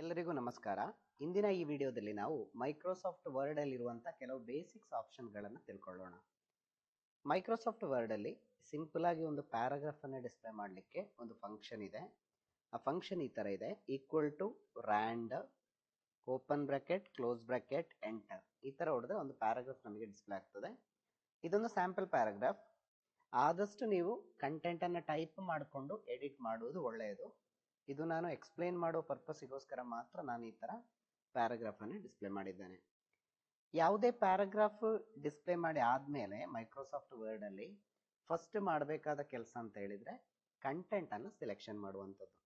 ಎಲ್ಲರಿಗೂ ನಮಸ್ಕಾರ. ಇಂದಿನ ಈ ವಿಡಿಯೋದಲ್ಲಿ ನಾವು ಮೈಕ್ರೋಸಾಫ್ಟ್ ವರ್ಡ್ ಅಲ್ಲಿರುವಂತಹ ಕೆಲವು ಬೇಸಿಕ್ಸ್ ಆಪ್ಷನ್ಗಳನ್ನು ತಿಳ್ಕೊಳ್ಳೋಣ. ಮೈಕ್ರೋಸಾಫ್ಟ್ ವರ್ಡ್ ಅಲ್ಲಿ ಸಿಂಪಲ್ ಆಗಿ ಒಂದು ಪ್ಯಾರಾಗ್ರಾಫ್ ಅನ್ನು ಡಿಸ್ಪ್ಲೇ ಮಾಡಲಿಕ್ಕೆ ಒಂದು ಫಂಕ್ಷನ್ ಇದೆ. ಆ ಫಂಕ್ಷನ್ ಈ ತರ ಇದೆ: equal to rand open bracket close bracket enter. ಈ ತರ ಹೊಡೆದ್ರೆ ಒಂದು ಪ್ಯಾರಾಗ್ರಾಫ್ ನಮಗೆ ಡಿಸ್ಪ್ಲೇ ಆಗ್ತದೆ. ಇದೊಂದು ಸ್ಯಾಂಪಲ್ ಪ್ಯಾರಾಗ್ರಾಫ್. ಆದಷ್ಟು ನೀವು ಕಂಟೆಂಟ್ ಅನ್ನ ಟೈಪ್ ಮಾಡಿಕೊಂಡು ಎಡಿಟ್ ಮಾಡುವುದು ಒಳ್ಳೆಯದು. ಇದು ನಾನು ಎಕ್ಸ್ಪ್ಲೈನ್ ಮಾಡೋ ಪರ್ಪಸ್ಗೋಸ್ಕರ ಮಾತ್ರ ನಾನು ಈ ತರ ಪ್ಯಾರಾಗ್ರಾಫ್ ಅನ್ನು ಡಿಸ್ಪ್ಲೇ ಮಾಡಿದ್ದೇನೆ. ಯಾವುದೇ ಪ್ಯಾರಾಗ್ರಾಫ್ ಡಿಸ್ಪ್ಲೇ ಮಾಡಿ ಆದ್ಮೇಲೆ ಮೈಕ್ರೋಸಾಫ್ಟ್ ವರ್ಡ್ ಅಲ್ಲಿ ಫಸ್ಟ್ ಮಾಡಬೇಕಾದ ಕೆಲಸ ಅಂತ ಹೇಳಿದ್ರೆ ಕಂಟೆಂಟ್ ಅನ್ನು ಸೆಲೆಕ್ಷನ್ ಮಾಡುವಂಥದ್ದು.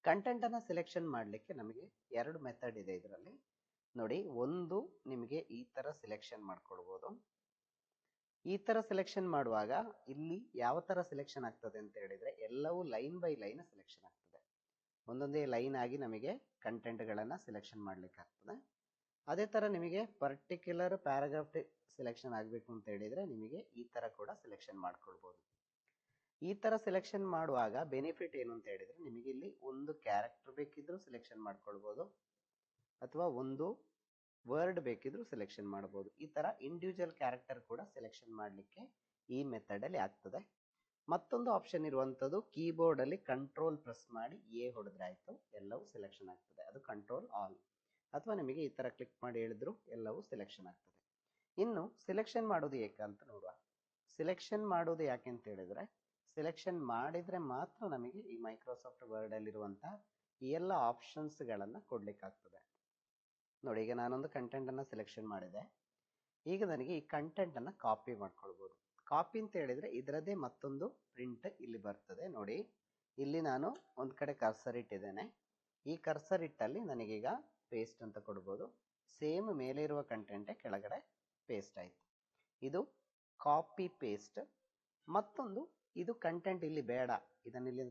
ಕಂಟೆಂಟ್ ಅನ್ನ ಸೆಲೆಕ್ಷನ್ ಮಾಡಲಿಕ್ಕೆ ನಮಗೆ ಎರಡು ಮೆಥಡ್ ಇದೆ ಇದರಲ್ಲಿ. ನೋಡಿ, ಒಂದು ನಿಮಗೆ ಈ ತರ ಸೆಲೆಕ್ಷನ್ ಮಾಡ್ಕೊಳ್ಬಹುದು. ಈ ತರ ಸೆಲೆಕ್ಷನ್ ಮಾಡುವಾಗ ಇಲ್ಲಿ ಯಾವ ತರ ಸೆಲೆಕ್ಷನ್ ಆಗ್ತದೆ ಅಂತ ಹೇಳಿದ್ರೆ ಎಲ್ಲವೂ ಲೈನ್ ಬೈ ಲೈನ್ ಸೆಲೆಕ್ಷನ್ ಆಗ್ತದೆ. ಒಂದೊಂದೇ ಲೈನ್ ಆಗಿ ನಮಗೆ ಕಂಟೆಂಟ್ ಗಳನ್ನ ಸೆಲೆಕ್ಷನ್ ಮಾಡ್ಲಿಕ್ಕೆ ಆಗ್ತದೆ. ಅದೇ ತರ ನಿಮಗೆ ಪರ್ಟಿಕ್ಯುಲರ್ ಪ್ಯಾರಾಗ್ರಾಫ್ ಸೆಲೆಕ್ಷನ್ ಆಗಬೇಕು ಅಂತ ಹೇಳಿದ್ರೆ ನಿಮಗೆ ಈ ತರ ಕೂಡ ಸೆಲೆಕ್ಷನ್ ಮಾಡ್ಕೊಳ್ಬಹುದು. ಈ ತರ ಸೆಲೆಕ್ಷನ್ ಮಾಡುವಾಗ ಬೆನಿಫಿಟ್ ಏನು ಅಂತ ಹೇಳಿದ್ರೆ ನಿಮಗೆ ಇಲ್ಲಿ ಒಂದು ಕ್ಯಾರೆಕ್ಟರ್ ಬೇಕಿದ್ರು ಸೆಲೆಕ್ಷನ್ ಮಾಡ್ಕೊಳ್ಬಹುದು ಅಥವಾ ಒಂದು ವರ್ಡ್ ಬೇಕಿದ್ರು ಸೆಲೆಕ್ಷನ್ ಮಾಡಬಹುದು. ಈ ತರ ಇಂಡಿವಿಜುವಲ್ ಕ್ಯಾರೆಕ್ಟರ್ ಕೂಡ ಸೆಲೆಕ್ಷನ್ ಮಾಡಲಿಕ್ಕೆ ಈ ಮೆಥಡ್ ಅಲ್ಲಿ ಆಗ್ತದೆ. ಮತ್ತೊಂದು ಆಪ್ಷನ್ ಇರುವಂತದ್ದು ಕೀಬೋರ್ಡ್ ಅಲ್ಲಿ ಕಂಟ್ರೋಲ್ ಪ್ರೆಸ್ ಮಾಡಿ ಎ ಹೊಡೆದ್ರೆ ಆಯ್ತು, ಎಲ್ಲವೂ ಸೆಲೆಕ್ಷನ್ ಆಗ್ತದೆ. ಅದು ಕಂಟ್ರೋಲ್ ಆಲ್. ಅಥವಾ ನಿಮಗೆ ಈ ತರ ಕ್ಲಿಕ್ ಮಾಡಿ ಹೇಳಿದ್ರು ಎಲ್ಲವೂ ಸೆಲೆಕ್ಷನ್ ಆಗ್ತದೆ. ಇನ್ನು ಸೆಲೆಕ್ಷನ್ ಮಾಡೋದು ಏಕೆ ಅಂತ ನೋಡುವ. ಸೆಲೆಕ್ಷನ್ ಮಾಡೋದು ಯಾಕೆ ಅಂತ ಹೇಳಿದ್ರೆ ಸೆಲೆಕ್ಷನ್ ಮಾಡಿದ್ರೆ ಮಾತ್ರ ನಮಗೆ ಈ ಮೈಕ್ರೋಸಾಫ್ಟ್ ವರ್ಡ್ ಅಲ್ಲಿರುವಂತಹ ಈ ಎಲ್ಲ ಆಪ್ಷನ್ಸ್ ಗಳನ್ನ ಕೊಡ್ಲಿಕ್ಕಾಗ್ತದೆ. ನೋಡಿ, ಈಗ ನಾನೊಂದು ಕಂಟೆಂಟ್ ಅನ್ನ ಸೆಲೆಕ್ಷನ್ ಮಾಡಿದೆ. ಈಗ ನನಗೆ ಈ ಕಂಟೆಂಟ್ ಅನ್ನ ಕಾಪಿ ಮಾಡ್ಕೊಳ್ಬಹುದು. ಕಾಪಿ ಅಂತ ಹೇಳಿದ್ರೆ ಇದರದೇ ಮತ್ತೊಂದು ಪ್ರಿಂಟ್ ಇಲ್ಲಿ ಬರ್ತದೆ. ನೋಡಿ, ಇಲ್ಲಿ ನಾನು ಒಂದ್ ಕಡೆ ಕರ್ಸರ್ ಇಟ್ಟಿದ್ದೇನೆ. ಈ ಕರ್ಸರ್ ಇಟ್ಟಲ್ಲಿ ನನಗೀಗ ಪೇಸ್ಟ್ ಅಂತ ಕೊಡ್ಬೋದು. ಸೇಮ್ ಮೇಲೆ ಇರುವ ಕಂಟೆಂಟ್ ಕೆಳಗಡೆ ಪೇಸ್ಟ್ ಆಯ್ತು. ಇದು ಕಾಪಿ ಪೇಸ್ಟ್. ಮತ್ತೊಂದು ಇದು ಕಂಟೆಂಟ್ ಇಲ್ಲಿ ಬೇಡ, ಇದನ್ನ ಇಲ್ಲಿ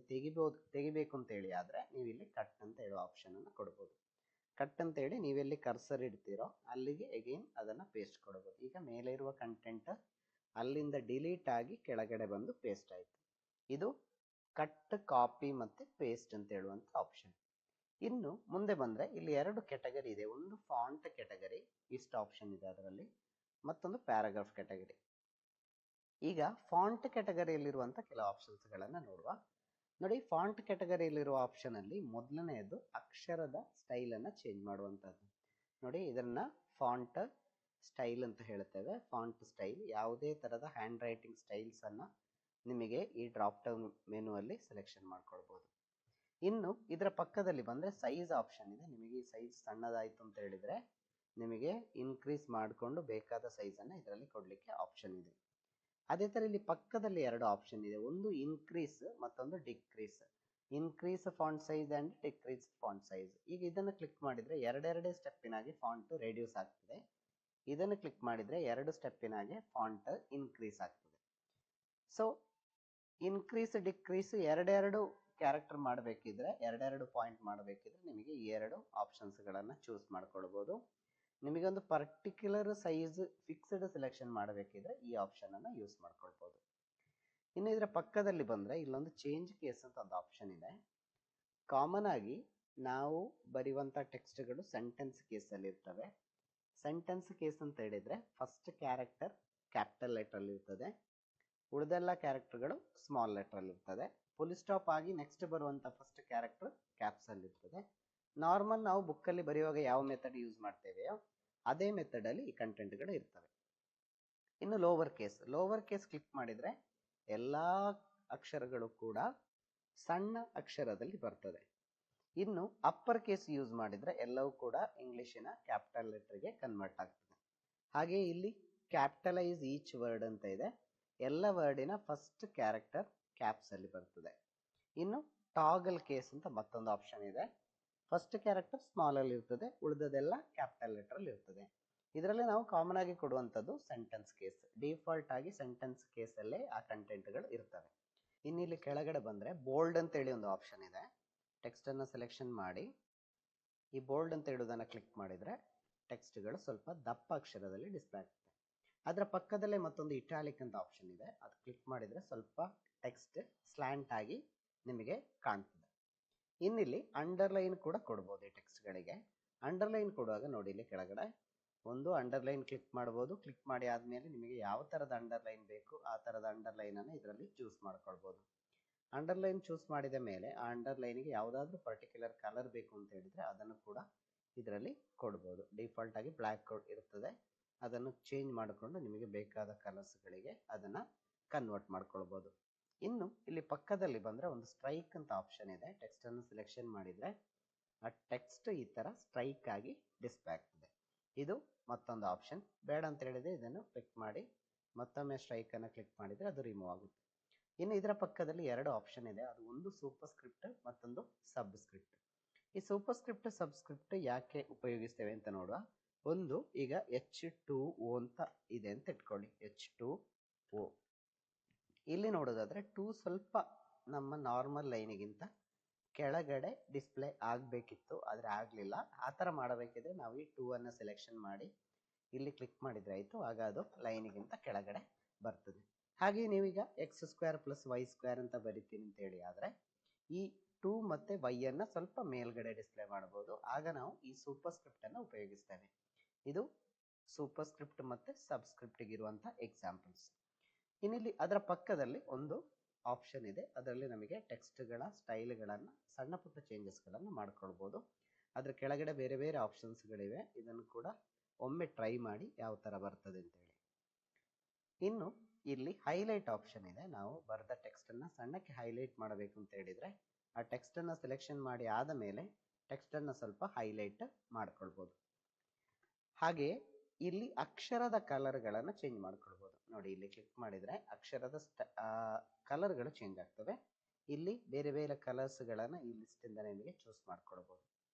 ತೆಗಿಬೇಕು ಅಂತ ಹೇಳಿ ಆದ್ರೆ ನೀವು ಇಲ್ಲಿ ಕಟ್ ಅಂತ ಹೇಳುವ ಆಪ್ಷನ್ ಅನ್ನು ಕೊಡ್ಬೋದು. ಕಟ್ ಅಂತ ಹೇಳಿ ನೀವೆಲ್ಲಿ ಕರ್ಸರ್ ಇಡ್ತೀರೋ ಅಲ್ಲಿಗೆ ಅಗೈನ್ ಅದನ್ನ ಪೇಸ್ಟ್ ಕೊಡಬಹುದು. ಈಗ ಮೇಲೆ ಇರುವ ಕಂಟೆಂಟ್ ಅಲ್ಲಿಂದ ಡಿಲೀಟ್ ಆಗಿ ಕೆಳಗಡೆ ಬಂದು ಪೇಸ್ಟ್ ಆಯ್ತು. ಇದು ಕಟ್, ಕಾಪಿ ಮತ್ತೆ ಪೇಸ್ಟ್ ಅಂತ ಹೇಳುವಂತ ಆಪ್ಷನ್. ಇನ್ನು ಮುಂದೆ ಬಂದ್ರೆ ಇಲ್ಲಿ ಎರಡು ಕೆಟಗರಿ ಇದೆ. ಒಂದು ಫಾಂಟ್ ಕೆಟಗರಿ, ಇಷ್ಟು ಆಪ್ಷನ್ ಇದೆ ಅದರಲ್ಲಿ. ಮತ್ತೊಂದು ಪ್ಯಾರಾಗ್ರಾಫ್ ಕೆಟಗರಿ. ಈಗ ಫಾಂಟ್ ಕೆಟಗರಿಯಲ್ಲಿರುವಂತ ಕೆಲವು ಆಪ್ಷನ್ಸ್ ಗಳನ್ನ ನೋಡುವ. ನೋಡಿ, ಫಾಂಟ್ ಕೆಟಗರಿಯಲ್ಲಿರುವ ಆಪ್ಷನ್ ಅಲ್ಲಿ ಮೊದಲನೆಯದು ಅಕ್ಷರದ ಸ್ಟೈಲ್ ಅನ್ನ ಚೇಂಜ್ ಮಾಡುವಂತದ್ದು. ನೋಡಿ, ಇದನ್ನ ಫಾಂಟ್ ಸ್ಟೈಲ್ ಅಂತ ಹೇಳ್ತೇವೆ. ಫಾಂಟ್ ಸ್ಟೈಲ್ ಯಾವುದೇ ತರದ ಹ್ಯಾಂಡ್ ರೈಟಿಂಗ್ ಸ್ಟೈಲ್ಸ್ ಅನ್ನ ನಿಮಗೆ ಈ ಡ್ರಾಪ್ ಡೌನ್ ಮೆನು ಅಲ್ಲಿ ಸೆಲೆಕ್ಷನ್ ಮಾಡ್ಕೊಳ್ಬಹುದು. ಇನ್ನು ಇದರ ಪಕ್ಕದಲ್ಲಿ ಬಂದ್ರೆ ಸೈಜ್ ಆಪ್ಷನ್ ಇದೆ. ನಿಮಗೆ ಈ ಸೈಜ್ ಸಣ್ಣದಾಯ್ತು ಅಂತ ಹೇಳಿದ್ರೆ ನಿಮಗೆ ಇನ್ಕ್ರೀಸ್ ಮಾಡಿಕೊಂಡು ಬೇಕಾದ ಸೈಜ್ ಅನ್ನ ಇದರಲ್ಲಿ ಕೊಡ್ಲಿಕ್ಕೆ ಆಪ್ಷನ್ ಇದೆ. ಅದೇ ತರ ಇಲ್ಲಿ ಪಕ್ಕದಲ್ಲಿ ಎರಡು ಆಪ್ಷನ್ ಇದೆ. ಒಂದು ಇನ್ಕ್ರೀಸ್, ಮತ್ತೊಂದು decrease. Increase font size and decrease font size. ಈಗ ಇದನ್ನು ಕ್ಲಿಕ್ ಮಾಡಿದ್ರೆ ಎರಡೆರಡೇ ಸ್ಟೆಪ್ಪಿನಾಗಿ ಫಾಂಟ್ ರೆಡ್ಯೂಸ್ ಆಗ್ತದೆ. ಇದನ್ನು ಕ್ಲಿಕ್ ಮಾಡಿದ್ರೆ ಎರಡು ಸ್ಟೆಪ್ಪಿನಾಗೆ ಫಾಂಟ್ ಇನ್ಕ್ರೀಸ್ ಆಗ್ತದೆ. ಸೊ ಇನ್ಕ್ರೀಸ್ ಡಿಕ್ರೀಸ್ ಎರಡೆರಡು ಕ್ಯಾರೆಕ್ಟರ್ ಮಾಡಬೇಕಿದ್ರೆ, ಎರಡೆರಡು ಪಾಯಿಂಟ್ ಮಾಡಬೇಕಿದ್ರೆ ನಿಮಗೆ ಈ ಎರಡು ಆಪ್ಷನ್ಸ್ ಗಳನ್ನ ಚೂಸ್ ಮಾಡ್ಕೊಳ್ಬಹುದು. ನಿಮಗೆ ಒಂದು ಪರ್ಟಿಕ್ಯುಲರ್ ಸೈಜ್ ಫಿಕ್ಸ್ಡ್ ಸೆಲೆಕ್ಷನ್ ಮಾಡಬೇಕಿದ್ರೆ ಈ ಆಪ್ಷನ್ ಅನ್ನ ಯೂಸ್ ಮಾಡ್ಕೊಳ್ಬಹುದು. ಇನ್ನು ಇದರ ಪಕ್ಕದಲ್ಲಿ ಬಂದ್ರೆ ಇಲ್ಲೊಂದು ಚೇಂಜ್ ಕೇಸ್ ಅಂತ ಒಂದು ಆಪ್ಷನ್ ಇದೆ. ಕಾಮನ್ ಆಗಿ ನಾವು ಬರೆಯುವಂತ ಟೆಕ್ಸ್ಟ್ಗಳು ಸೆಂಟೆನ್ಸ್ ಕೇಸ್ ಅಲ್ಲಿ ಇರ್ತವೆ. ಸೆಂಟೆನ್ಸ್ ಕೇಸ್ ಅಂತ ಹೇಳಿದ್ರೆ ಫಸ್ಟ್ ಕ್ಯಾರೆಕ್ಟರ್ ಕ್ಯಾಪಿಟಲ್ ಲೆಟರ್ ಅಲ್ಲಿ ಇರ್ತದೆ, ಉಳಿದೆಲ್ಲ ಕ್ಯಾರೆಕ್ಟರ್ಗಳು ಸ್ಮಾಲ್ ಲೆಟರ್ ಅಲ್ಲಿ ಇರ್ತದೆ. ಫುಲ್ ಸ್ಟಾಪ್ ಆಗಿ ನೆಕ್ಸ್ಟ್ ಬರುವಂತ ಫಸ್ಟ್ ಕ್ಯಾರೆಕ್ಟರ್ ಕ್ಯಾಪ್ಸ್ ಅಲ್ಲಿ ಇರ್ತದೆ. ನಾರ್ಮಲ್ ನಾವು ಬುಕ್ ಅಲ್ಲಿ ಬರೆಯುವಾಗ ಯಾವ ಮೆಥಡ್ ಯೂಸ್ ಮಾಡ್ತೇವೆಯೋ ಅದೇ ಮೆಥಡ್ ಅಲ್ಲಿ ಈ ಕಂಟೆಂಟ್ ಗಳು ಇರ್ತವೆ. ಇನ್ನು ಲೋವರ್ ಕೇಸ್ ಕ್ಲಿಕ್ ಮಾಡಿದ್ರೆ ಎಲ್ಲಾ ಅಕ್ಷರಗಳು ಕೂಡ ಸಣ್ಣ ಅಕ್ಷರದಲ್ಲಿ ಬರ್ತದೆ. ಇನ್ನು ಅಪ್ಪರ್ ಕೇಸ್ ಯೂಸ್ ಮಾಡಿದ್ರೆ ಎಲ್ಲವೂ ಕೂಡ ಇಂಗ್ಲಿಷಿನ ಕ್ಯಾಪಿಟಲ್ ಲೆಟರ್ಗೆ ಕನ್ವರ್ಟ್ ಆಗ್ತದೆ. ಹಾಗೆ ಇಲ್ಲಿ ಕ್ಯಾಪಿಟಲೈಸ್ ಈಚ್ ವರ್ಡ್ ಅಂತ ಇದೆ. ಎಲ್ಲ ವರ್ಡಿನ ಫಸ್ಟ್ ಕ್ಯಾರೆಕ್ಟರ್ ಕ್ಯಾಪ್ಸ್ ಅಲ್ಲಿ ಬರ್ತದೆ. ಇನ್ನು ಟಾಗಲ್ ಕೇಸ್ ಅಂತ ಮತ್ತೊಂದು ಆಪ್ಷನ್ ಇದೆ. ಫಸ್ಟ್ ಕ್ಯಾರೆಕ್ಟರ್ ಸ್ಮಾಲ್ ಅಲ್ಲಿ ಇರ್ತದೆ, ಉಳಿದದೆಲ್ಲ ಕ್ಯಾಪಿಟಲ್ ಲೆಟರ್ ಅಲ್ಲಿ ಇರ್ತದೆ. ಇದರಲ್ಲಿ ನಾವು ಕಾಮನ್ ಆಗಿ ಕೊಡುವಂತದ್ದು ಸೆಂಟೆನ್ಸ್ ಕೇಸ್. ಡಿಫಾಲ್ಟ್ ಆಗಿ ಸೆಂಟೆನ್ಸ್ ಕೇಸ್ ಅಲ್ಲೇ ಆ ಕಂಟೆಂಟ್ ಗಳು ಇರ್ತವೆ. ಇನ್ನು ಇಲ್ಲಿ ಕೆಳಗಡೆ ಬಂದ್ರೆ ಬೋಲ್ಡ್ ಅಂತ ಹೇಳಿ ಒಂದು ಆಪ್ಷನ್ ಇದೆ. ಟೆಕ್ಸ್ಟ್ ಅನ್ನ ಸೆಲೆಕ್ಷನ್ ಮಾಡಿ ಈ ಬೋಲ್ಡ್ ಅಂತ ಹೇಳುವುದನ್ನ ಕ್ಲಿಕ್ ಮಾಡಿದ್ರೆ ಟೆಕ್ಸ್ಟ್ ಗಳು ಸ್ವಲ್ಪ ದಪ್ಪ ಅಕ್ಷರದಲ್ಲಿ ಡಿಸ್ಪ್ಲೇ ಆಗ್ತದೆ. ಅದರ ಪಕ್ಕದಲ್ಲೇ ಮತ್ತೊಂದು ಇಟಾಲಿಕ್ ಅಂತ ಆಪ್ಷನ್ ಇದೆ. ಅದು ಕ್ಲಿಕ್ ಮಾಡಿದ್ರೆ ಸ್ವಲ್ಪ ಟೆಕ್ಸ್ಟ್ ಸ್ಲ್ಯಾಂಟ್ ಆಗಿ ನಿಮಗೆ ಕಾಣ್ತದೆ. ಇನ್ನಿಲ್ಲಿ ಅಂಡರ್ಲೈನ್ ಕೂಡ ಕೊಡ್ಬೋದು ಈ ಟೆಕ್ಸ್ಟ್ಗಳಿಗೆ. ಅಂಡರ್ಲೈನ್ ಕೊಡುವಾಗ ನೋಡಿ ಇಲ್ಲಿ ಕೆಳಗಡೆ ಒಂದು ಅಂಡರ್ಲೈನ್ ಕ್ಲಿಕ್ ಮಾಡ್ಬೋದು. ಕ್ಲಿಕ್ ಮಾಡಿ ಆದಮೇಲೆ ನಿಮಗೆ ಯಾವ ಥರದ ಅಂಡರ್ಲೈನ್ ಬೇಕು ಆ ಥರದ ಅಂಡರ್ಲೈನನ್ನು ಇದರಲ್ಲಿ ಚೂಸ್ ಮಾಡ್ಕೊಳ್ಬೋದು. ಅಂಡರ್ಲೈನ್ ಚೂಸ್ ಮಾಡಿದ ಮೇಲೆ ಆ ಅಂಡರ್ಲೈನಿಗೆ ಯಾವುದಾದ್ರೂ ಪರ್ಟಿಕ್ಯುಲರ್ ಕಲರ್ ಬೇಕು ಅಂತ ಹೇಳಿದರೆ ಅದನ್ನು ಕೂಡ ಇದರಲ್ಲಿ ಕೊಡ್ಬೋದು. ಡಿಫಾಲ್ಟ್ ಆಗಿ ಬ್ಲ್ಯಾಕ್ ಇರ್ತದೆ, ಅದನ್ನು ಚೇಂಜ್ ಮಾಡಿಕೊಂಡು ನಿಮಗೆ ಬೇಕಾದ ಕಲರ್ಸ್ಗಳಿಗೆ ಅದನ್ನು ಕನ್ವರ್ಟ್ ಮಾಡ್ಕೊಳ್ಬೋದು. ಇನ್ನು ಇಲ್ಲಿ ಪಕ್ಕದಲ್ಲಿ ಬಂದರೆ ಒಂದು ಸ್ಟ್ರೈಕ್ ಅಂತ ಆಪ್ಷನ್ ಇದೆ. ಟೆಕ್ಸ್ಟನ್ನು ಸೆಲೆಕ್ಷನ್ ಮಾಡಿದರೆ ಆ ಟೆಕ್ಸ್ಟ್ ಈ ಥರ ಸ್ಟ್ರೈಕ್ ಆಗಿ ಡಿಸ್ಪ್ಲೇ ಆಗ್ತದೆ. ಇದು ಮತ್ತೊಂದು ಆಪ್ಷನ್. ಬೇಡ ಅಂತ ಹೇಳಿದರೆ ಇದನ್ನು ಕ್ಲಿಕ್ ಮಾಡಿ ಮತ್ತೊಮ್ಮೆ ಸ್ಟ್ರೈಕನ್ನು ಕ್ಲಿಕ್ ಮಾಡಿದರೆ ಅದು ರಿಮೂವ್ ಆಗುತ್ತೆ. ಇನ್ನು ಇದರ ಪಕ್ಕದಲ್ಲಿ ಎರಡು ಆಪ್ಷನ್ ಇದೆ. ಅದು ಒಂದು ಸೂಪರ್ ಸ್ಕ್ರಿಪ್ಟ್, ಮತ್ತೊಂದು ಸಬ್ ಸ್ಕ್ರಿಪ್ಟ್. ಈ ಸೂಪರ್ ಸ್ಕ್ರಿಪ್ಟ್ ಸಬ್ ಸ್ಕ್ರಿಪ್ಟ್ ಯಾಕೆ ಉಪಯೋಗಿಸ್ತೇವೆ ಅಂತ ನೋಡುವ. ಒಂದು ಈಗ H2O ಅಂತ ಇದೆ ಅಂತ ಇಟ್ಕೊಳ್ಳಿ. H2O ಇಲ್ಲಿ ನೋಡೋದಾದ್ರೆ 2 ಸ್ವಲ್ಪ ನಮ್ಮ ನಾರ್ಮಲ್ ಲೈನಿಗಿಂತ ಕೆಳಗಡೆ ಡಿಸ್ಪ್ಲೇ ಆಗಬೇಕಿತ್ತು, ಆದರೆ ಆಗಲಿಲ್ಲ. ಆ ಥರ ಮಾಡಬೇಕಿದ್ರೆ ನಾವು ಈ 2 ಅನ್ನು ಸೆಲೆಕ್ಷನ್ ಮಾಡಿ ಇಲ್ಲಿ ಕ್ಲಿಕ್ ಮಾಡಿದ್ರೆ ಆಯಿತು, ಆಗ ಅದು ಲೈನಿಗಿಂತ ಕೆಳಗಡೆ ಬರ್ತದೆ. ಹಾಗೆ ನೀವೀಗ x² + y² ಅಂತ ಬರಿತೀನಿ ಅಂತೇಳಿ ಆದರೆ ಈ 2 ಮತ್ತು y ಅನ್ನು ಸ್ವಲ್ಪ ಮೇಲ್ಗಡೆ ಡಿಸ್ಪ್ಲೇ ಮಾಡ್ಬೋದು. ಆಗ ನಾವು ಈ ಸೂಪರ್ ಸ್ಕ್ರಿಪ್ಟನ್ನು ಉಪಯೋಗಿಸ್ತೇವೆ. ಇದು ಸೂಪರ್ ಸ್ಕ್ರಿಪ್ಟ್ ಮತ್ತು ಸಬ್ ಸ್ಕ್ರಿಪ್ಟಿಗಿರುವಂಥ ಎಕ್ಸಾಂಪಲ್ಸ್. ಇನ್ನಿಲ್ಲಿ ಅದರ ಪಕ್ಕದಲ್ಲಿ ಒಂದು ಆಪ್ಷನ್ ಇದೆ. ಅದರಲ್ಲಿ ನಮಗೆ ಟೆಕ್ಸ್ಟ್ಗಳ ಸ್ಟೈಲ್ಗಳನ್ನು ಸಣ್ಣ ಪುಟ್ಟ ಚೇಂಜಸ್ಗಳನ್ನು ಮಾಡ್ಕೊಳ್ಬೋದು. ಅದರ ಕೆಳಗಡೆ ಬೇರೆ ಬೇರೆ ಆಪ್ಷನ್ಸ್ಗಳಿವೆ. ಇದನ್ನು ಕೂಡ ಒಮ್ಮೆ ಟ್ರೈ ಮಾಡಿ ಯಾವ ಥರ ಬರ್ತದೆ ಅಂತೇಳಿ. ಇನ್ನು ಇಲ್ಲಿ ಹೈಲೈಟ್ ಆಪ್ಷನ್ ಇದೆ. ನಾವು ಬರೆದ ಟೆಕ್ಸ್ಟನ್ನು ಸಣ್ಣಕ್ಕೆ ಹೈಲೈಟ್ ಮಾಡಬೇಕು ಅಂತ ಹೇಳಿದರೆ ಆ ಟೆಕ್ಸ್ಟನ್ನು ಸೆಲೆಕ್ಷನ್ ಮಾಡಿ ಆದ ಮೇಲೆ ಟೆಕ್ಸ್ಟನ್ನು ಸ್ವಲ್ಪ ಹೈಲೈಟ್ ಮಾಡ್ಕೊಳ್ಬೋದು. ಹಾಗೆಯೇ ಇಲ್ಲಿ ಅಕ್ಷರದ ಕಲರ್ಗಳನ್ನು ಚೇಂಜ್ ಮಾಡ್ಕೊಳ್ಬೋದು. ನೋಡಿ ಇಲ್ಲಿ ಕ್ಲಿಕ್ ಮಾಡಿದರೆ ಅಕ್ಷರದ ಕಲರ್ಗಳು ಚೇಂಜ್ ಆಗ್ತವೆ. ಇಲ್ಲಿ ಬೇರೆ ಬೇರೆ ಕಲರ್ಸ್ಗಳನ್ನು ಈ ಲಿಸ್ಟಿಂದ ನಿಮಗೆ ಚೂಸ್ ಮಾಡ್ಕೊಳ್ಬೋದು.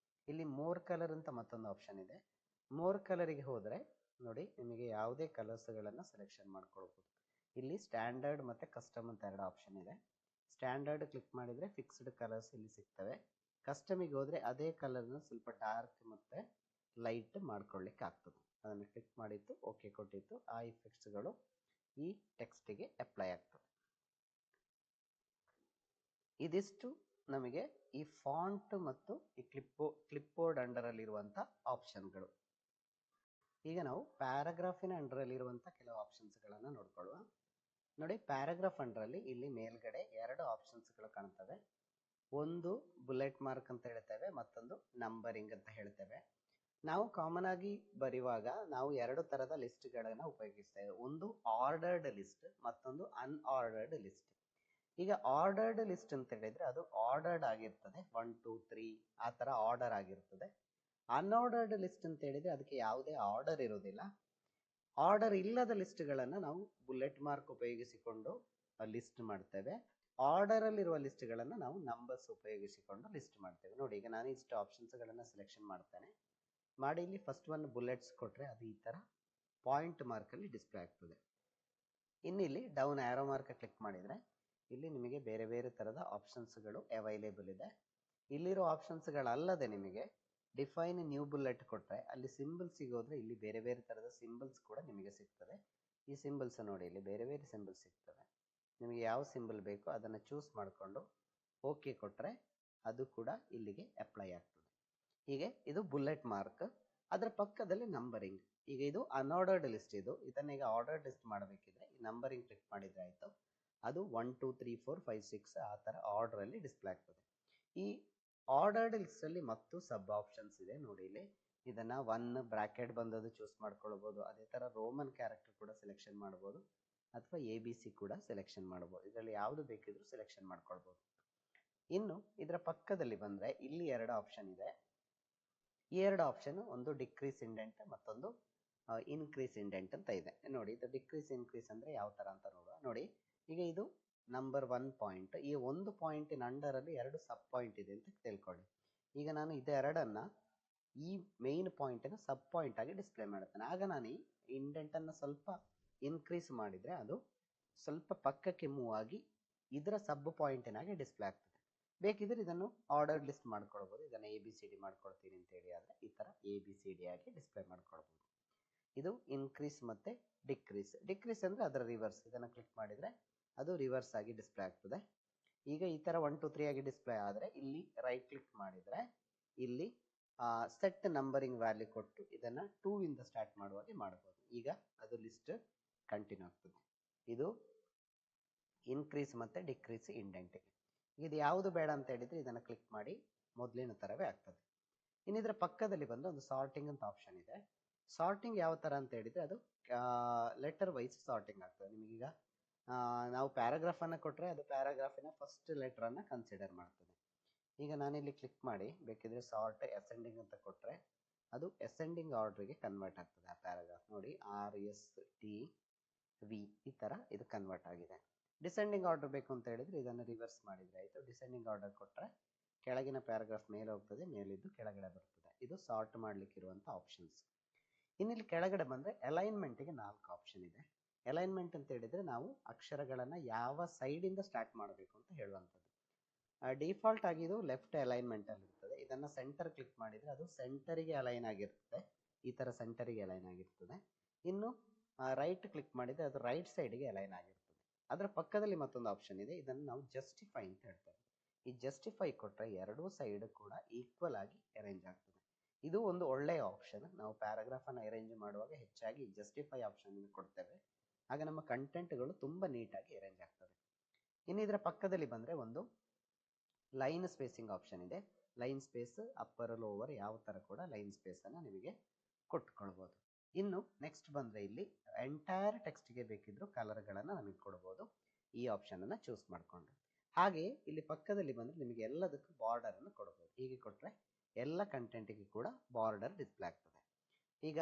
ಇಲ್ಲಿ ಮೋರ್ ಕಲರ್ ಅಂತ ಮತ್ತೊಂದು ಆಪ್ಷನ್ ಇದೆ. ಮೋರ್ ಕಲರಿಗೆ ಹೋದರೆ ನೋಡಿ ನಿಮಗೆ ಯಾವುದೇ ಕಲರ್ಸ್ಗಳನ್ನು ಸೆಲೆಕ್ಷನ್ ಮಾಡ್ಕೊಳ್ಬೋದು. ಇಲ್ಲಿ ಸ್ಟ್ಯಾಂಡರ್ಡ್ ಮತ್ತು ಕಸ್ಟಮ್ ಅಂತ ಎರಡು ಆಪ್ಷನ್ ಇದೆ. ಸ್ಟ್ಯಾಂಡರ್ಡ್ ಕ್ಲಿಕ್ ಮಾಡಿದರೆ ಫಿಕ್ಸ್ಡ್ ಕಲರ್ಸ್ ಇಲ್ಲಿ ಸಿಗ್ತವೆ. ಕಸ್ಟಮಿಗೆ ಹೋದರೆ ಅದೇ ಕಲರ್ನ ಸ್ವಲ್ಪ ಡಾರ್ಕ್ ಮತ್ತು ಲೈಟ್ ಮಾಡ್ಕೊಳ್ಳಿಕ್ಕೆ ಆಗ್ತದೆ. ಅದನ್ನು ಕ್ಲಿಕ್ ಮಾಡಿತ್ತು, ಓಕೆ ಕೊಟ್ಟಿತ್ತು, ಆ ಇಫೆಕ್ಟ್ಸ್ಗಳು ಈ ಟೆಕ್ಸ್ಟಿಗೆ ಅಪ್ಲೈ ಆಗ್ತದೆ. ಇದಿಷ್ಟು ನಮಗೆ ಈ ಫಾಂಟ್ ಮತ್ತು ಈ ಕ್ಲಿಪ್ಬೋರ್ಡ್ ಅಂಡರಲ್ಲಿರುವಂಥ ಆಪ್ಷನ್ಗಳು. ಈಗ ನಾವು ಪ್ಯಾರಾಗ್ರಾಫಿನ ಅಂಡರಲ್ಲಿರುವಂಥ ಕೆಲವು ಆಪ್ಷನ್ಸ್ಗಳನ್ನು ನೋಡ್ಕೊಳ್ಳುವ. ನೋಡಿ ಪ್ಯಾರಾಗ್ರಾಫ್ ಅಂಡರಲ್ಲಿ ಇಲ್ಲಿ ಮೇಲ್ಗಡೆ ಎರಡು ಆಪ್ಷನ್ಸ್ಗಳು ಕಾಣ್ತವೆ. ಒಂದು ಬುಲೆಟ್ ಮಾರ್ಕ್ ಅಂತ ಹೇಳ್ತೇವೆ, ಮತ್ತೊಂದು ನಂಬರಿಂಗ್ ಅಂತ ಹೇಳ್ತೇವೆ. ನಾವು ಕಾಮನ್ ಆಗಿ ಬರೆಯುವಾಗ ನಾವು ಎರಡು ಥರದ ಲಿಸ್ಟ್ಗಳನ್ನು ಉಪಯೋಗಿಸ್ತೇವೆ. ಒಂದು ಆರ್ಡರ್ಡ್ ಲಿಸ್ಟ್, ಮತ್ತೊಂದು ಅನ್ಆರ್ಡರ್ಡ್ ಲಿಸ್ಟ್. ಈಗ ಆರ್ಡರ್ಡ್ ಲಿಸ್ಟ್ ಅಂತ ಹೇಳಿದರೆ ಅದು ಆರ್ಡರ್ಡ್ ಆಗಿರ್ತದೆ, 1 2 3 ಆ ಥರ ಆರ್ಡರ್ ಆಗಿರ್ತದೆ. ಅನ್ಆರ್ಡರ್ಡ್ ಲಿಸ್ಟ್ ಅಂತ ಹೇಳಿದರೆ ಅದಕ್ಕೆ ಯಾವುದೇ ಆರ್ಡರ್ ಇರೋದಿಲ್ಲ. ಆರ್ಡರ್ ಇಲ್ಲದ ಲಿಸ್ಟ್ಗಳನ್ನು ನಾವು ಬುಲೆಟ್ ಮಾರ್ಕ್ ಉಪಯೋಗಿಸಿಕೊಂಡು ಲಿಸ್ಟ್ ಮಾಡ್ತೇವೆ. ಆರ್ಡರಲ್ಲಿರುವ ಲಿಸ್ಟ್ಗಳನ್ನು ನಾವು ನಂಬರ್ಸ್ ಉಪಯೋಗಿಸಿಕೊಂಡು ಲಿಸ್ಟ್ ಮಾಡ್ತೇವೆ. ನೋಡಿ ಈಗ ನಾನು ಇಷ್ಟು ಆಪ್ಷನ್ಸ್ಗಳನ್ನು ಸೆಲೆಕ್ಷನ್ ಮಾಡ್ತೇನೆ ಮಾಡಿ ಇಲ್ಲಿ ಫಸ್ಟ್ ಒನ್ ಬುಲೆಟ್ಸ್ ಕೊಟ್ಟರೆ ಅದು ಈ ಥರ ಪಾಯಿಂಟ್ ಮಾರ್ಕಲ್ಲಿ ಡಿಸ್ಪ್ಲೇ ಆಗ್ತದೆ. ಇನ್ನಿಲ್ಲಿ ಡೌನ್ ಆ್ಯರೋ ಮಾರ್ಕ್ ಕ್ಲಿಕ್ ಮಾಡಿದರೆ ಇಲ್ಲಿ ನಿಮಗೆ ಬೇರೆ ಬೇರೆ ಥರದ ಆಪ್ಷನ್ಸ್ಗಳು ಅವೈಲೇಬಲ್ ಇದೆ. ಇಲ್ಲಿರೋ ಆಪ್ಷನ್ಸ್ಗಳಲ್ಲದೆ ನಿಮಗೆ ಡಿಫೈನ್ ನ್ಯೂ ಬುಲೆಟ್ ಕೊಟ್ಟರೆ ಅಲ್ಲಿ ಸಿಂಬಲ್ಸ್ ಸಿಗೋದ್ರೆ ಇಲ್ಲಿ ಬೇರೆ ಬೇರೆ ಥರದ ಸಿಂಬಲ್ಸ್ ಕೂಡ ನಿಮಗೆ ಸಿಗ್ತದೆ. ಈ ಸಿಂಬಲ್ಸ್ ನೋಡಿ ಇಲ್ಲಿ ಬೇರೆ ಬೇರೆ ಸಿಂಬಲ್ಸ್ ಸಿಗ್ತವೆ. ನಿಮಗೆ ಯಾವ ಸಿಂಬಲ್ ಬೇಕೋ ಅದನ್ನು ಚೂಸ್ ಮಾಡಿಕೊಂಡು ಓಕೆ ಕೊಟ್ಟರೆ ಅದು ಕೂಡ ಇಲ್ಲಿಗೆ ಅಪ್ಲೈ ಆಗ್ತದೆ. ಹೀಗೆ ಇದು ಬುಲೆಟ್ ಮಾರ್ಕ್. ಅದರ ಪಕ್ಕದಲ್ಲಿ ನಂಬರಿಂಗ್. ಈಗ ಇದು ಅನ್ಆರ್ಡರ್ಡ್ ಲಿಸ್ಟ್. ಇದನ್ನೀಗ ಆರ್ಡರ್ಡ್ ಲಿಸ್ಟ್ ಮಾಡಬೇಕಿದ್ರೆ ಈ ನಂಬರಿಂಗ್ ಕ್ಲಿಕ್ ಮಾಡಿದರೆ ಆಯಿತು. ಅದು 1 2 3 4 5 6 ಆ ಥರ ಆರ್ಡ್ರಲ್ಲಿ ಡಿಸ್ಪ್ಲೇ ಆಗ್ತದೆ. ಈ ಆರ್ಡರ್ಡ್ ಲಿಸ್ಟಲ್ಲಿ ಮತ್ತು ಸಬ್ ಆಪ್ಷನ್ಸ್ ಇದೆ. ನೋಡಿ ಇಲ್ಲಿ ಇದನ್ನು 1 ಬ್ರಾಕೆಟ್ ಬಂದದ್ದು ಚೂಸ್ ಮಾಡ್ಕೊಳ್ಬೋದು. ಅದೇ ಥರ ರೋಮನ್ ಕ್ಯಾರೆಕ್ಟರ್ ಕೂಡ ಸೆಲೆಕ್ಷನ್ ಮಾಡ್ಬೋದು, ಅಥವಾ ABC ಕೂಡ ಸೆಲೆಕ್ಷನ್ ಮಾಡ್ಬೋದು. ಇದರಲ್ಲಿ ಯಾವುದು ಬೇಕಿದ್ರೂ ಸೆಲೆಕ್ಷನ್ ಮಾಡ್ಕೊಳ್ಬೋದು. ಇನ್ನು ಇದರ ಪಕ್ಕದಲ್ಲಿ ಬಂದರೆ ಇಲ್ಲಿ ಎರಡು ಆಪ್ಷನ್ ಇದೆ. ಈ ಎರಡು ಆಪ್ಷನ್ ಒಂದು ಡಿಕ್ರೀಸ್ ಇಂಡೆಂಟ್, ಮತ್ತೊಂದು ಇನ್ಕ್ರೀಸ್ ಇಂಡೆಂಟ್ ಅಂತ ಇದೆ. ನೋಡಿ ಇದು ಡಿಕ್ರೀಸ್ ಇನ್ಕ್ರೀಸ್ ಅಂದರೆ ಯಾವ ಥರ ಅಂತ ನೋಡುವ. ನೋಡಿ ಈಗ ಇದು ನಂಬರ್ 1 ಪಾಯಿಂಟ್. ಈ ಒಂದು ಪಾಯಿಂಟಿನ ಅಂಡರಲ್ಲಿ ಎರಡು ಸಬ್ ಪಾಯಿಂಟ್ ಇದೆ ಅಂತ ತಿಳ್ಕೊಳ್ಳಿ. ಈಗ ನಾನು ಇದೆರಡನ್ನು ಈ ಮೇನ್ ಪಾಯಿಂಟನ್ನು ಸಬ್ ಪಾಯಿಂಟ್ ಆಗಿ ಡಿಸ್ಪ್ಲೇ ಮಾಡ್ತೇನೆ. ಆಗ ನಾನು ಈ ಇಂಡೆಂಟನ್ನು ಸ್ವಲ್ಪ ಇನ್ಕ್ರೀಸ್ ಮಾಡಿದರೆ ಅದು ಸ್ವಲ್ಪ ಪಕ್ಕಕ್ಕೆ ಮೂವ್ ಆಗಿ ಇದರ ಸಬ್ ಪಾಯಿಂಟಿನಾಗಿ ಡಿಸ್ಪ್ಲೇ ಆಗ್ತದೆ. ಬೇಕಿದ್ರೆ ಇದನ್ನು ಆರ್ಡರ್ ಲಿಸ್ಟ್ ಮಾಡ್ಕೊಳ್ಬೋದು. ಇದನ್ನು ABCD ಮಾಡ್ಕೊಳ್ತೀನಿ ಅಂತೇಳಿ ಆದರೆ ಈ ಥರ ABCD ಆಗಿ ಡಿಸ್ಪ್ಲೇ ಮಾಡ್ಕೊಳ್ಬೋದು. ಇದು ಇನ್ಕ್ರೀಸ್ ಮತ್ತು ಡಿಕ್ರೀಸ್. ಡಿಕ್ರೀಸ್ ಅಂದರೆ ಅದರ ರಿವರ್ಸ್. ಇದನ್ನು ಕ್ಲಿಕ್ ಮಾಡಿದರೆ ಅದು ರಿವರ್ಸ್ ಆಗಿ ಡಿಸ್ಪ್ಲೇ ಆಗ್ತದೆ. ಈಗ ಈ ತರ 1 2 3 ಆಗಿ ಡಿಸ್ಪ್ಲೇ ಆದರೆ ಇಲ್ಲಿ ರೈಟ್ ಕ್ಲಿಕ್ ಮಾಡಿದ್ರೆ ಇಲ್ಲಿ ಸೆಟ್ ನಂಬರಿಂಗ್ ವ್ಯಾಲ್ಯೂ ಕೊಟ್ಟು ಇದನ್ನ 2 ಇಂದ ಸ್ಟಾರ್ಟ್ ಮಾಡುವಾಗೆ ಮಾಡಬಹುದು. ಈಗ ಅದು ಲಿಸ್ಟ್ ಕಂಟಿನ್ಯೂ ಆಗ್ತದೆ. ಇದು ಇನ್ಕ್ರೀಸ್ ಮತ್ತೆ ಡಿಕ್ರೀಸ್ ಇಂಡೆಂಟಿಂಗ್. ಇದು ಯಾವುದು ಬೇಡ ಅಂತ ಹೇಳಿದ್ರೆ ಇದನ್ನ ಕ್ಲಿಕ್ ಮಾಡಿ ಮೊದಲಿನ ತರವೇ ಆಗ್ತದೆ. ಇನ್ನಿದ್ರ ಪಕ್ಕದಲ್ಲಿ ಬಂದು ಒಂದು ಸಾರ್ಟಿಂಗ್ ಅಂತ ಆಪ್ಷನ್ ಇದೆ. ಸಾರ್ಟಿಂಗ್ ಯಾವ ತರ ಅಂತ ಹೇಳಿದ್ರೆ ಅದು ಲೆಟರ್ ವೈಸ್ ಸಾರ್ಟಿಂಗ್ ಆಗ್ತದೆ. ನಿಮಗೀಗ ನಾವು ಪ್ಯಾರಾಗ್ರಾಫ್ ಅನ್ನ ಕೊಟ್ರೆ ಅದು ಪ್ಯಾರಾಗ್ರಾಫಿನ ಫಸ್ಟ್ ಲೆಟರ್ ಅನ್ನ ಕನ್ಸಿಡರ್ ಮಾಡ್ತದೆ. ಈಗ ನಾನಿಲ್ಲಿ ಕ್ಲಿಕ್ ಮಾಡಿ ಬೇಕಿದ್ರೆ ಸಾರ್ಟ್ ಅಸೆಂಡಿಂಗ್ ಅಂತ ಕೊಟ್ರೆ ಅದು ಅಸೆಂಡಿಂಗ್ ಆರ್ಡರ್ಗೆ ಕನ್ವರ್ಟ್ ಆಗ್ತದೆ. ಆ ಪ್ಯಾರಾಗ್ರಾಫ್ ನೋಡಿ RSTV ಈ ತರ ಇದು ಕನ್ವರ್ಟ್ ಆಗಿದೆ. ಡಿಸೆಂಡಿಂಗ್ ಆರ್ಡರ್ ಬೇಕು ಅಂತ ಹೇಳಿದ್ರೆ ಇದನ್ನು ರಿವರ್ಸ್ ಮಾಡಿದ್ರೆ ಆಯ್ತು. ಡಿಸೆಂಡಿಂಗ್ ಆರ್ಡರ್ ಕೊಟ್ರೆ ಕೆಳಗಿನ ಪ್ಯಾರಾಗ್ರಾಫ್ ಮೇಲೆ ಹೋಗ್ತದೆ, ಮೇಲಿದ್ದು ಕೆಳಗಡೆ ಬರ್ತದೆ. ಇದು ಸಾರ್ಟ್ ಮಾಡ್ಲಿಕ್ಕೆ ಇರುವಂತ ಆಪ್ಷನ್ಸ್. ಇನ್ನಿಲ್ಲಿ ಕೆಳಗಡೆ ಬಂದ್ರೆ ಅಲೈನ್ಮೆಂಟ್ಗೆ 4 ಆಪ್ಷನ್ ಇದೆ. ಅಲೈನ್ಮೆಂಟ್ ಅಂತ ಹೇಳಿದ್ರೆ ನಾವು ಅಕ್ಷರಗಳನ್ನ ಯಾವ ಸೈಡ್ ಇಂದ ಸ್ಟಾರ್ಟ್ ಮಾಡಬೇಕು ಅಂತ ಹೇಳುವಂಥದ್ದು. ಡಿಫಾಲ್ಟ್ ಆಗಿ ಇದು ಲೆಫ್ಟ್ ಅಲೈನ್ಮೆಂಟ್ ಅಲ್ಲಿ ಇರ್ತದೆ. ಇದನ್ನ ಸೆಂಟರ್ ಕ್ಲಿಕ್ ಮಾಡಿದ್ರೆ ಅದು ಸೆಂಟರಿಗೆ ಅಲೈನ್ ಆಗಿರ್ತದೆ. ಈ ತರ ಸೆಂಟರಿಗೆ ಅಲೈನ್ ಆಗಿರ್ತದೆ. ಇನ್ನು ರೈಟ್ ಕ್ಲಿಕ್ ಮಾಡಿದ್ರೆ ಅದು ರೈಟ್ ಸೈಡ್ಗೆ ಅಲೈನ್ ಆಗಿರ್ತದೆ. ಅದರ ಪಕ್ಕದಲ್ಲಿ ಮತ್ತೊಂದು ಆಪ್ಷನ್ ಇದೆ, ಇದನ್ನು ನಾವು ಜಸ್ಟಿಫೈ ಅಂತ ಹೇಳ್ತೇವೆ. ಈ ಜಸ್ಟಿಫೈ ಕೊಟ್ರೆ ಎರಡೂ ಸೈಡ್ ಕೂಡ ಈಕ್ವಲ್ ಆಗಿ ಅರೇಂಜ್ ಆಗ್ತದೆ. ಇದು ಒಂದು ಒಳ್ಳೆಯ ಆಪ್ಷನ್. ನಾವು ಪ್ಯಾರಾಗ್ರಾಫ್ ಅನ್ನು ಅರೇಂಜ್ ಮಾಡುವಾಗ ಹೆಚ್ಚಾಗಿ ಜಸ್ಟಿಫೈ ಆಪ್ಷನ್ ಕೊಡ್ತೇವೆ. ಆಗ ನಮ್ಮ ಕಂಟೆಂಟ್ಗಳು ತುಂಬಾ ನೀಟಾಗಿ ಅರೇಂಜ್ ಆಗ್ತದೆ. ಇನ್ನು ಇದರ ಪಕ್ಕದಲ್ಲಿ ಬಂದ್ರೆ ಒಂದು ಲೈನ್ ಸ್ಪೇಸಿಂಗ್ ಆಪ್ಷನ್ ಇದೆ. ಲೈನ್ ಸ್ಪೇಸ್ ಅಪ್ಪರ್ ಲೋವರ್ ಯಾವ ತರ ಕೂಡ ಲೈನ್ ಸ್ಪೇಸ್ ಅನ್ನ ನಿಮಗೆ ಕೊಟ್ಕೊಳ್ಬಹುದು. ಇನ್ನು ನೆಕ್ಸ್ಟ್ ಬಂದ್ರೆ ಇಲ್ಲಿ ಎಂಟೈರ್ ಟೆಕ್ಸ್ಟ್ಗೆ ಬೇಕಿದ್ರು ಕಲರ್ಗಳನ್ನು ನಮಗೆ ಕೊಡಬಹುದು ಈ ಆಪ್ಷನ್ ಅನ್ನ ಚೂಸ್ ಮಾಡಿಕೊಂಡು. ಹಾಗೆ ಇಲ್ಲಿ ಪಕ್ಕದಲ್ಲಿ ಬಂದ್ರೆ ನಿಮಗೆ ಎಲ್ಲದಕ್ಕೂ ಬಾರ್ಡರ್ ಅನ್ನು ಕೊಡಬಹುದು. ಹೀಗೆ ಕೊಟ್ರೆ ಎಲ್ಲ ಕಂಟೆಂಟ್ಗೆ ಕೂಡ ಬಾರ್ಡರ್ ಡಿಸ್ಪ್ಲೇ ಆಗ್ತದೆ. ಈಗ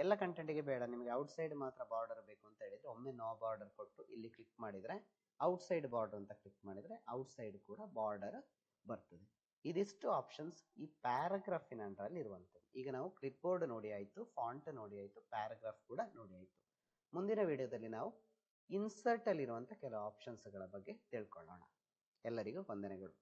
ಎಲ್ಲ ಕಂಟೆಂಟ್ಗೆ ಬೇಡ, ನಿಮಗೆ ಔಟ್ಸೈಡ್ ಮಾತ್ರ ಬಾರ್ಡರ್ ಬೇಕು ಅಂತ ಹೇಳಿದ್ರೆ ಒಮ್ಮೆ ನೋ ಬಾರ್ಡರ್ ಕೊಟ್ಟು ಇಲ್ಲಿ ಕ್ಲಿಕ್ ಮಾಡಿದ್ರೆ ಔಟ್ಸೈಡ್ ಬಾರ್ಡರ್ ಅಂತ ಕ್ಲಿಕ್ ಮಾಡಿದ್ರೆ ಔಟ್ಸೈಡ್ ಕೂಡ ಬಾರ್ಡರ್ ಬರ್ತದೆ. ಇದಿಷ್ಟು ಆಪ್ಷನ್ಸ್ ಈ ಪ್ಯಾರಾಗ್ರಾಫಿನ ಅಂಡರಲ್ಲಿ ಇರುವಂಥದ್ದು. ಈಗ ನಾವು ಕ್ಲಿಪ್ ಬೋರ್ಡ್ ನೋಡಿ ಆಯಿತು, ಫಾಂಟ್ ನೋಡಿ ಆಯಿತು, ಪ್ಯಾರಾಗ್ರಾಫ್ ಕೂಡ ನೋಡಿ ಆಯಿತು. ಮುಂದಿನ ವಿಡಿಯೋದಲ್ಲಿ ನಾವು ಇನ್ಸರ್ಟ್ ಅಲ್ಲಿರುವಂಥ ಕೆಲವು ಆಪ್ಷನ್ಸ್ಗಳ ಬಗ್ಗೆ ತಿಳ್ಕೊಳ್ಳೋಣ. ಎಲ್ಲರಿಗೂ ವಂದನೆಗಳು.